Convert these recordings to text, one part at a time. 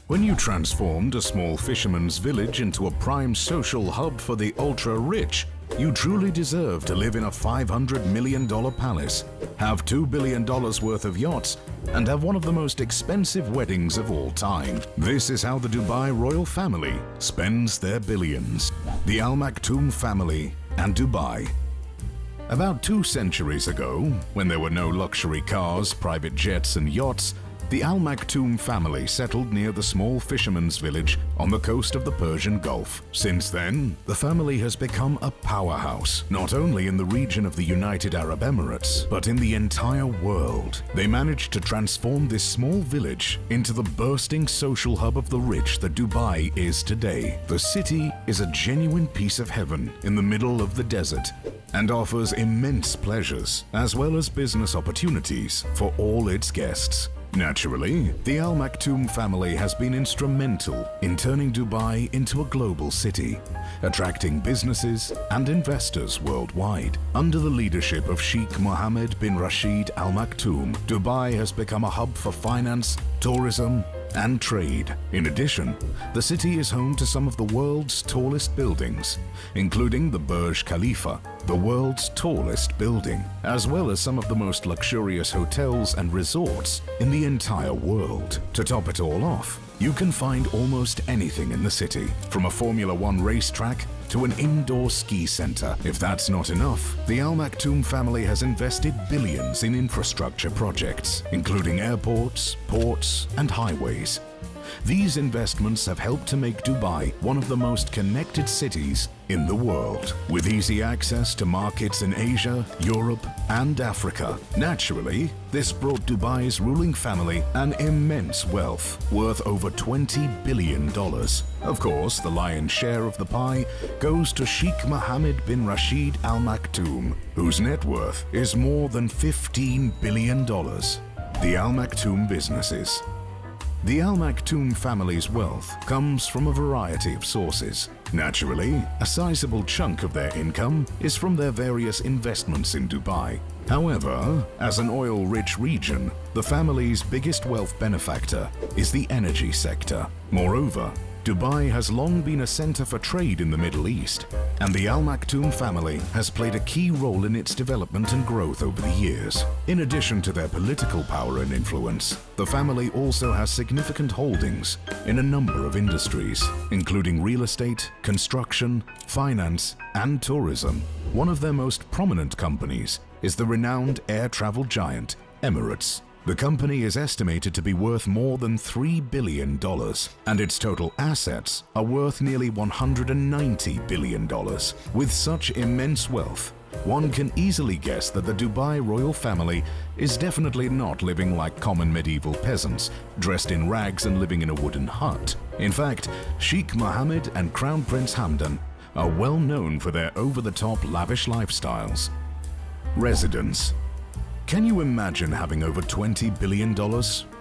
When you transformed a small fisherman's village into a prime social hub for the ultra-rich, you truly deserve to live in a $500 million palace, have $2 billion worth of yachts, and have one of the most expensive weddings of all time. This is how the Dubai royal family spends their billions. The Al Maktoum family and Dubai. About 2 centuries ago, when there were no luxury cars, private jets and yachts, the Al Maktoum family settled near the small fisherman's village on the coast of the Persian Gulf. Since then, the family has become a powerhouse, not only in the region of the United Arab Emirates, but in the entire world. They managed to transform this small village into the bursting social hub of the rich that Dubai is today. The city is a genuine piece of heaven in the middle of the desert and offers immense pleasures as well as business opportunities for all its guests. Naturally, the Al Maktoum family has been instrumental in turning Dubai into a global city, attracting businesses and investors worldwide. Under the leadership of Sheikh Mohammed bin Rashid Al Maktoum, Dubai has become a hub for finance, tourism, and trade. In addition, the city is home to some of the world's tallest buildings, including the Burj Khalifa, the world's tallest building, as well as some of the most luxurious hotels and resorts in the entire world. To top it all off, you can find almost anything in the city, from a Formula One racetrack to an indoor ski center. If that's not enough, the Al Maktoum family has invested billions in infrastructure projects, including airports, ports, and highways. These investments have helped to make Dubai one of the most connected cities in the world, with easy access to markets in Asia, Europe, and Africa. Naturally, this brought Dubai's ruling family an immense wealth, worth over $20 billion. Of course, the lion's share of the pie goes to Sheikh Mohammed bin Rashid Al Maktoum, whose net worth is more than $15 billion. The Al Maktoum businesses. The Al Maktoum family's wealth comes from a variety of sources. Naturally, a sizable chunk of their income is from their various investments in Dubai. However, as an oil-rich region, the family's biggest wealth benefactor is the energy sector. Moreover, Dubai has long been a center for trade in the Middle East, and the Al Maktoum family has played a key role in its development and growth over the years. In addition to their political power and influence, the family also has significant holdings in a number of industries, including real estate, construction, finance, and tourism. One of their most prominent companies is the renowned air travel giant, Emirates. The company is estimated to be worth more than $3 billion, and its total assets are worth nearly $190 billion. With such immense wealth, one can easily guess that the Dubai royal family is definitely not living like common medieval peasants, dressed in rags and living in a wooden hut. In fact, Sheikh Mohammed and Crown Prince Hamdan are well known for their over-the-top lavish lifestyles. Residence. Can you imagine having over $20 billion,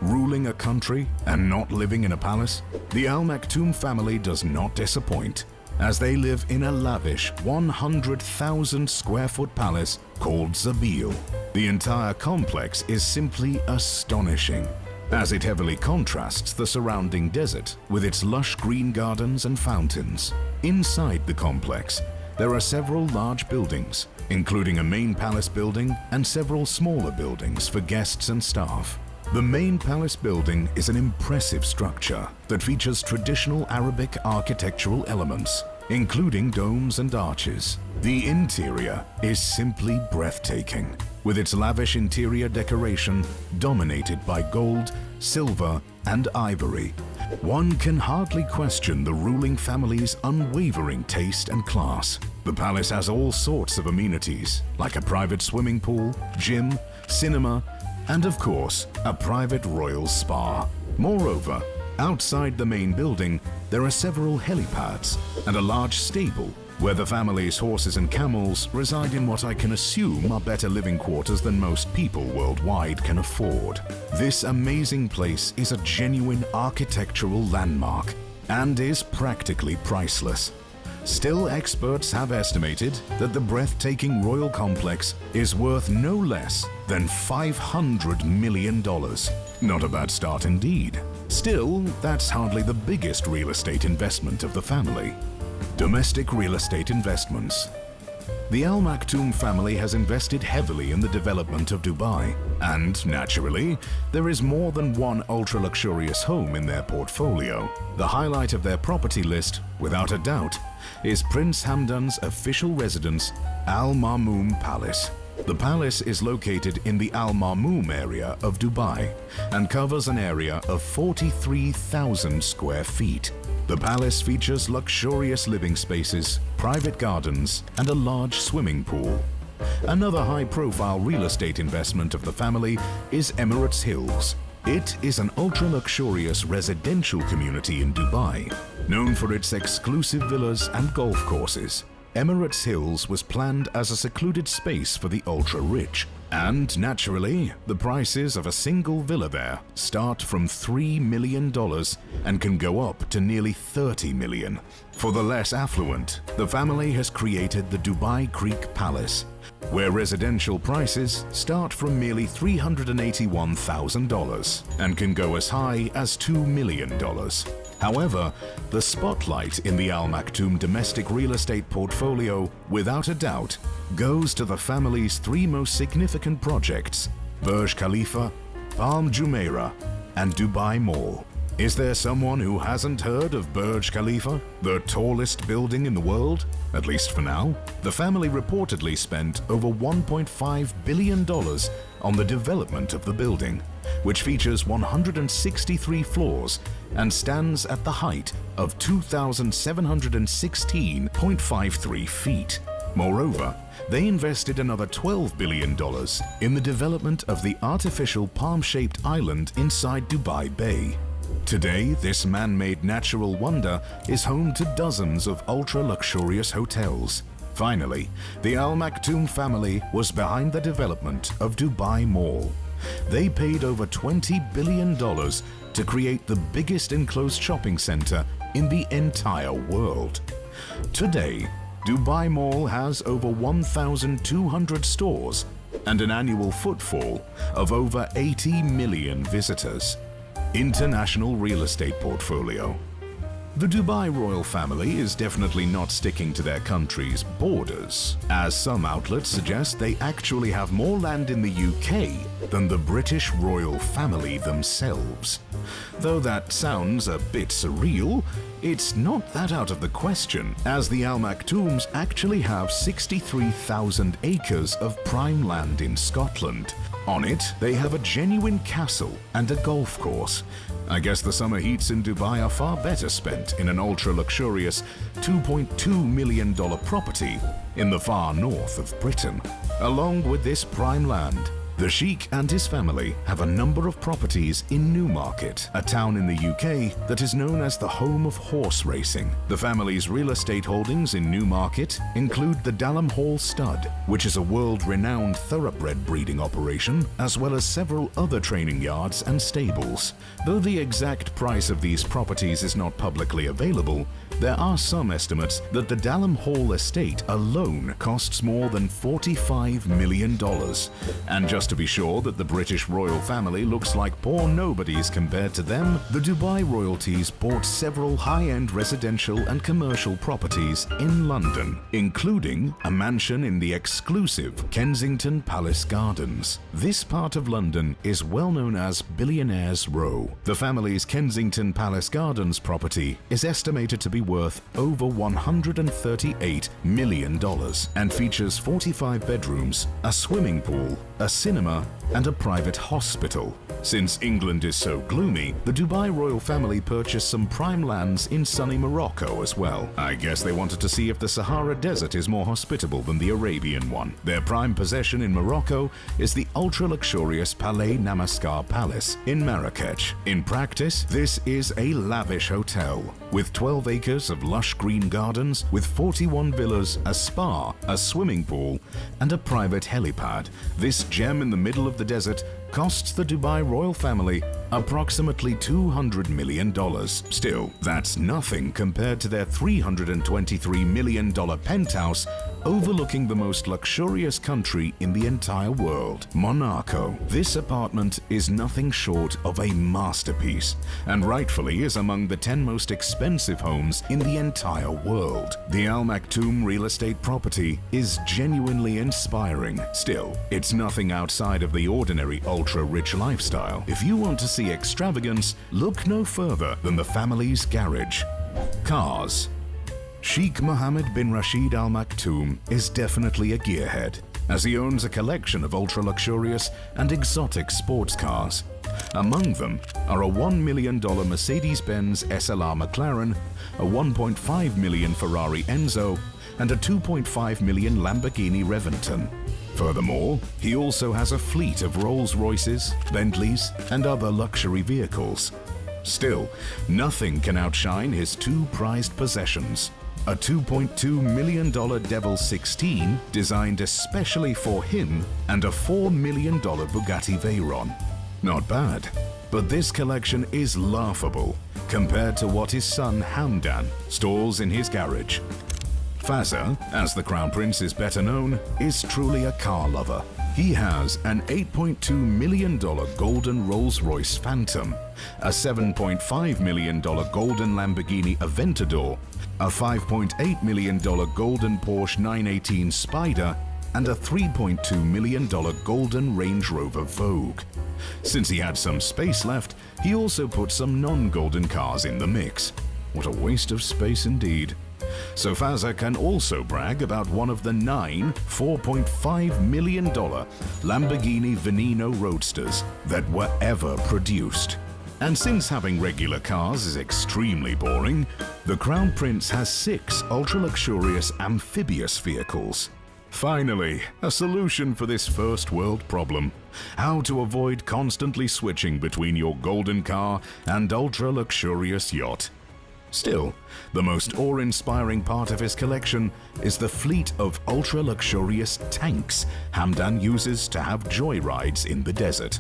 ruling a country, and not living in a palace? The Al Maktoum family does not disappoint, as they live in a lavish 100,000 square foot palace called Zabil. The entire complex is simply astonishing, as it heavily contrasts the surrounding desert with its lush green gardens and fountains. Inside the complex, there are several large buildings, including a main palace building and several smaller buildings for guests and staff. The main palace building is an impressive structure that features traditional Arabic architectural elements, including domes and arches. The interior is simply breathtaking, with its lavish interior decoration dominated by gold, silver, and ivory. One can hardly question the ruling family's unwavering taste and class. The palace has all sorts of amenities, like a private swimming pool, gym, cinema, and of course, a private royal spa. Moreover, outside the main building, there are several helipads and a large stable where the family's horses and camels reside in what I can assume are better living quarters than most people worldwide can afford. This amazing place is a genuine architectural landmark and is practically priceless. Still, experts have estimated that the breathtaking royal complex is worth no less than $500 million. Not a bad start indeed. Still, that's hardly the biggest real estate investment of the family. Domestic real estate investments. The Al Maktoum family has invested heavily in the development of Dubai, and naturally, there is more than one ultra-luxurious home in their portfolio. The highlight of their property list, without a doubt, is Prince Hamdan's official residence, Al Marmoom Palace. The palace is located in the Al Marmoom area of Dubai and covers an area of 43,000 square feet. The palace features luxurious living spaces, private gardens, and a large swimming pool. Another high-profile real estate investment of the family is Emirates Hills. It is an ultra-luxurious residential community in Dubai, known for its exclusive villas and golf courses. Emirates Hills was planned as a secluded space for the ultra-rich. And naturally, the prices of a single villa there start from $3 million and can go up to nearly $30 million. For the less affluent, the family has created the Dubai Creek Palace, where residential prices start from merely $381,000 and can go as high as $2 million. However, the spotlight in the Al Maktoum domestic real estate portfolio, without a doubt, goes to the family's three most significant projects: Burj Khalifa, Palm Jumeirah, and Dubai Mall. Is there someone who hasn't heard of Burj Khalifa, the tallest building in the world? At least for now. The family reportedly spent over $1.5 billion on the development of the building, which features 163 floors and stands at the height of 2,716.53 feet. Moreover, they invested another $12 billion in the development of the artificial palm-shaped island inside Dubai Bay. Today, this man-made natural wonder is home to dozens of ultra-luxurious hotels. Finally, the Al Maktoum family was behind the development of Dubai Mall. They paid over $20 billion to create the biggest enclosed shopping center in the entire world. Today, Dubai Mall has over 1,200 stores and an annual footfall of over 80 million visitors. International real estate portfolio. The Dubai royal family is definitely not sticking to their country's borders, as some outlets suggest they actually have more land in the UK than the British royal family themselves. Though that sounds a bit surreal, it's not that out of the question, as the Al Maktoums actually have 63,000 acres of prime land in Scotland. On it, they have a genuine castle and a golf course. I guess the summer heats in Dubai are far better spent in an ultra-luxurious $2.2 million property in the far north of Britain. Along with this prime land, the Sheikh and his family have a number of properties in Newmarket, a town in the UK that is known as the home of horse racing. The family's real estate holdings in Newmarket include the Dalham Hall Stud, which is a world-renowned thoroughbred breeding operation, as well as several other training yards and stables. Though the exact price of these properties is not publicly available, there are some estimates that the Dalham Hall estate alone costs more than $45 million. And just to be sure that the British royal family looks like poor nobodies compared to them, the Dubai royalties bought several high-end residential and commercial properties in London, including a mansion in the exclusive Kensington Palace Gardens. This part of London is well known as Billionaires Row. The family's Kensington Palace Gardens property is estimated to be worth over $138 million and features 45 bedrooms, a swimming pool, a cinema, and a private hospital. Since England is so gloomy, the Dubai royal family purchased some prime lands in sunny Morocco as well. I guess they wanted to see if the Sahara Desert is more hospitable than the Arabian one. Their prime possession in Morocco is the ultra-luxurious Palais Namaskar Palace in Marrakech. In practice, this is a lavish hotel with 12 acres of lush green gardens with 41 villas, a spa, a swimming pool, and a private helipad. This gem in the middle of the desert costs the Dubai royal family approximately $200 million. Still, that's nothing compared to their $323 million penthouse overlooking the most luxurious country in the entire world, Monaco. This apartment is nothing short of a masterpiece, and rightfully is among the 10 most expensive homes in the entire world. The Al Maktoum real estate property is genuinely inspiring. Still, it's nothing outside of the ordinary ultra-rich lifestyle. If you want to see extravagance, look no further than the family's garage. Cars. Sheikh Mohammed bin Rashid Al Maktoum is definitely a gearhead, as he owns a collection of ultra-luxurious and exotic sports cars. Among them are a $1 million Mercedes-Benz SLR McLaren, a $1.5 million Ferrari Enzo, and a $2.5 million Lamborghini Reventon. Furthermore, he also has a fleet of Rolls-Royces, Bentleys, and other luxury vehicles. Still, nothing can outshine his two prized possessions: a $2.2 million Devil 16 designed especially for him, and a $4 million Bugatti Veyron. Not bad, but this collection is laughable compared to what his son Hamdan stores in his garage. Fazza, as the Crown Prince is better known, is truly a car lover. He has an $8.2 million golden Rolls-Royce Phantom, a $7.5 million golden Lamborghini Aventador, a $5.8 million golden Porsche 918 Spider, and a $3.2 million golden Range Rover Vogue. Since he had some space left, he also put some non-golden cars in the mix. What a waste of space indeed. So Fazza can also brag about one of the 9 $4.5 million Lamborghini Veneno Roadsters that were ever produced. And since having regular cars is extremely boring, the Crown Prince has 6 ultra-luxurious amphibious vehicles. Finally, a solution for this first world problem: how to avoid constantly switching between your golden car and ultra-luxurious yacht. Still, the most awe-inspiring part of his collection is the fleet of ultra-luxurious tanks Hamdan uses to have joyrides in the desert.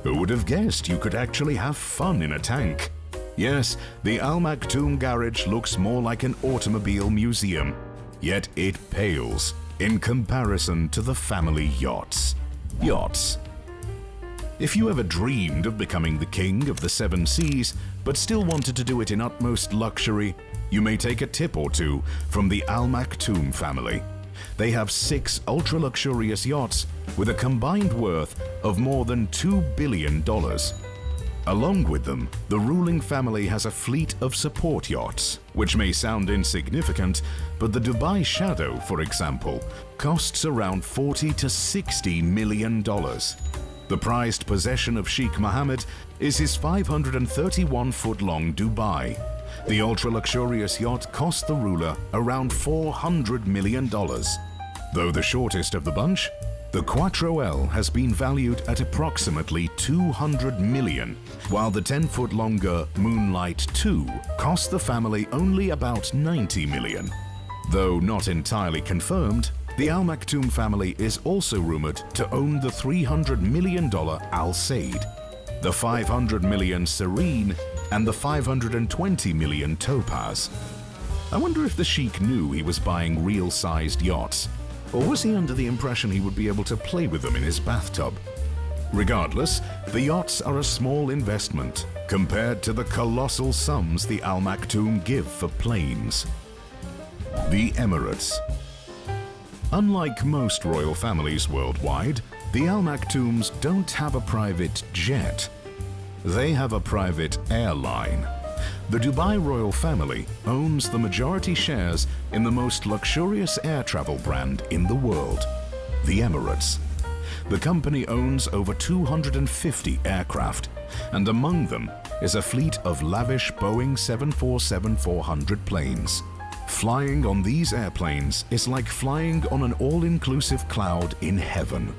Who would have guessed you could actually have fun in a tank? Yes, the Al Maktoum garage looks more like an automobile museum, yet it pales in comparison to the family yachts. Yachts. If you ever dreamed of becoming the king of the 7 seas, but still wanted to do it in utmost luxury, you may take a tip or two from the Al Maktoum family. They have 6 ultra-luxurious yachts with a combined worth of more than $2 billion. Along with them, the ruling family has a fleet of support yachts, which may sound insignificant, but the Dubai Shadow, for example, costs around $40 to $60 million. The prized possession of Sheikh Mohammed is his 531-foot-long Dubai. The ultra-luxurious yacht cost the ruler around $400 million. Though the shortest of the bunch, the Quattro L has been valued at approximately $200 million, while the 10-foot longer Moonlight 2 cost the family only about $90 million. Though not entirely confirmed, the Al Maktoum family is also rumored to own the $300 million Al Said, the $500 million Serene, and the $520 million Topaz. I wonder if the Sheikh knew he was buying real-sized yachts, or was he under the impression he would be able to play with them in his bathtub? Regardless, the yachts are a small investment compared to the colossal sums the Al Maktoum give for planes. The Emirates. Unlike most royal families worldwide, the Al Maktoums don't have a private jet. They have a private airline. The Dubai royal family owns the majority shares in the most luxurious air travel brand in the world, the Emirates. The company owns over 250 aircraft, and among them is a fleet of lavish Boeing 747-400 planes. Flying on these airplanes is like flying on an all-inclusive cloud in heaven.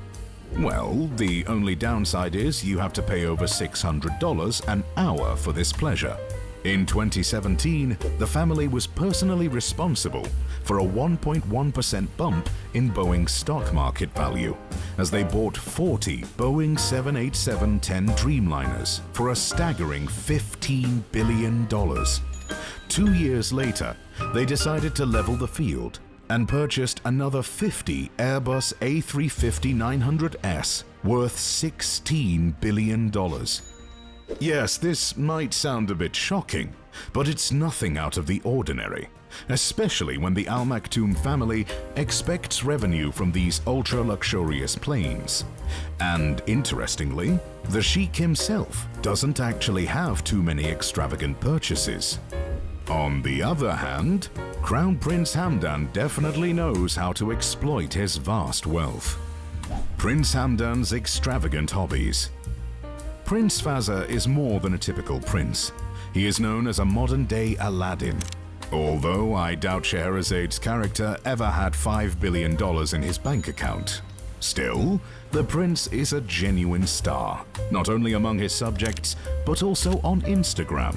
Well, the only downside is you have to pay over $600 an hour for this pleasure. In 2017, the family was personally responsible for a 1.1% bump in Boeing's stock market value, as they bought 40 Boeing 787-10 Dreamliners for a staggering $15 billion. 2 years later, they decided to level the field and purchased another 50 Airbus A350-900S worth $16 billion. Yes, this might sound a bit shocking, but it's nothing out of the ordinary, especially when the Al Maktoum family expects revenue from these ultra-luxurious planes. And interestingly, the Sheikh himself doesn't actually have too many extravagant purchases. On the other hand, Crown Prince Hamdan definitely knows how to exploit his vast wealth. Prince Hamdan's extravagant hobbies. Prince Fazza is more than a typical prince. He is known as a modern-day Aladdin. Although I doubt Shahrazade's character ever had $5 billion in his bank account. Still, the prince is a genuine star, not only among his subjects, but also on Instagram.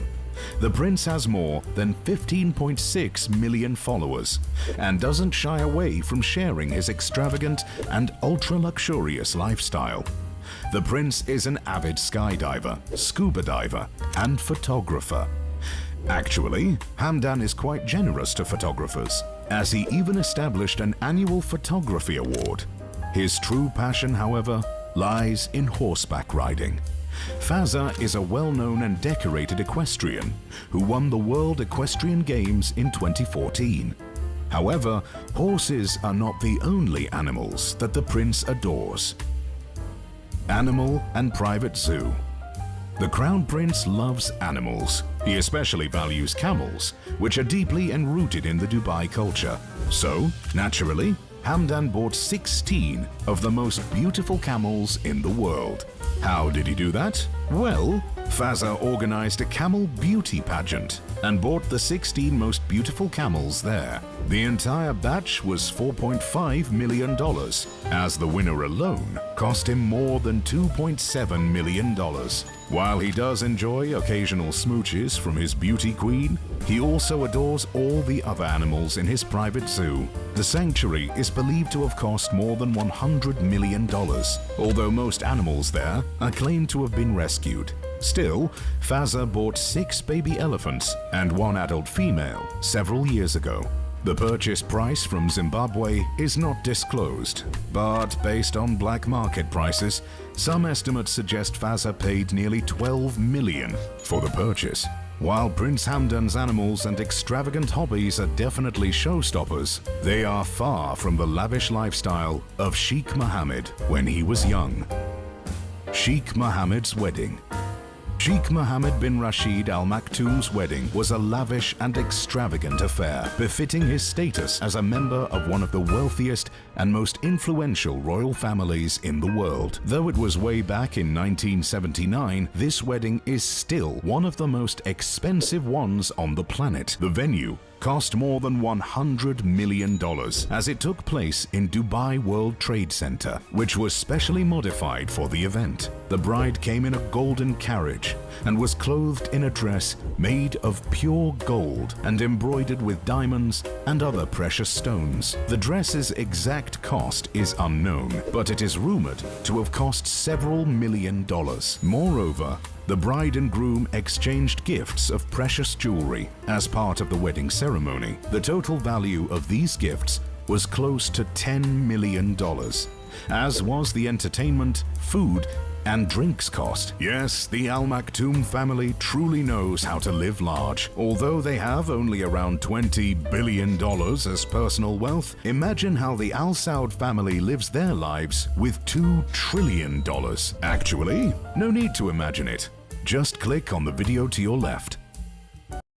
The prince has more than 15.6 million followers and doesn't shy away from sharing his extravagant and ultra-luxurious lifestyle. The prince is an avid skydiver, scuba diver, and photographer. Actually, Hamdan is quite generous to photographers, as he even established an annual photography award. His true passion, however, lies in horseback riding. Fazza is a well-known and decorated equestrian who won the World Equestrian Games in 2014. However, horses are not the only animals that the prince adores. Animal and private zoo. The Crown Prince loves animals. He especially values camels, which are deeply enrooted in the Dubai culture. So, naturally, Hamdan bought 16 of the most beautiful camels in the world. How did he do that? Well, Fazza organized a camel beauty pageant and bought the 16 most beautiful camels there. The entire batch was $4.5 million, as the winner alone cost him more than $2.7 million. While he does enjoy occasional smooches from his beauty queen, he also adores all the other animals in his private zoo. The sanctuary is believed to have cost more than $100 million, although most animals there are claimed to have been rescued. Still, Fazza bought 6 baby elephants and 1 adult female several years ago. The purchase price from Zimbabwe is not disclosed, but based on black market prices, some estimates suggest Fazza paid nearly $12 million for the purchase. While Prince Hamdan's animals and extravagant hobbies are definitely showstoppers, they are far from the lavish lifestyle of Sheikh Mohammed when he was young. Sheikh Mohammed's wedding. Sheikh Mohammed bin Rashid Al Maktoum's wedding was a lavish and extravagant affair, befitting his status as a member of one of the wealthiest and most influential royal families in the world. Though it was way back in 1979, this wedding is still one of the most expensive ones on the planet. The venue cost more than $100 million, as it took place in Dubai World Trade Center, which was specially modified for the event. The bride came in a golden carriage and was clothed in a dress made of pure gold and embroidered with diamonds and other precious stones. The dress's exact cost is unknown, but it is rumored to have cost several million dollars. Moreover, the bride and groom exchanged gifts of precious jewelry as part of the wedding ceremony. The total value of these gifts was close to $10 million, as was the entertainment, food, and drinks cost. Yes, the Al Maktoum family truly knows how to live large. Although they have only around $20 billion as personal wealth, imagine how the Al Saud family lives their lives with $2 trillion. Actually, no need to imagine it. Just click on the video to your left.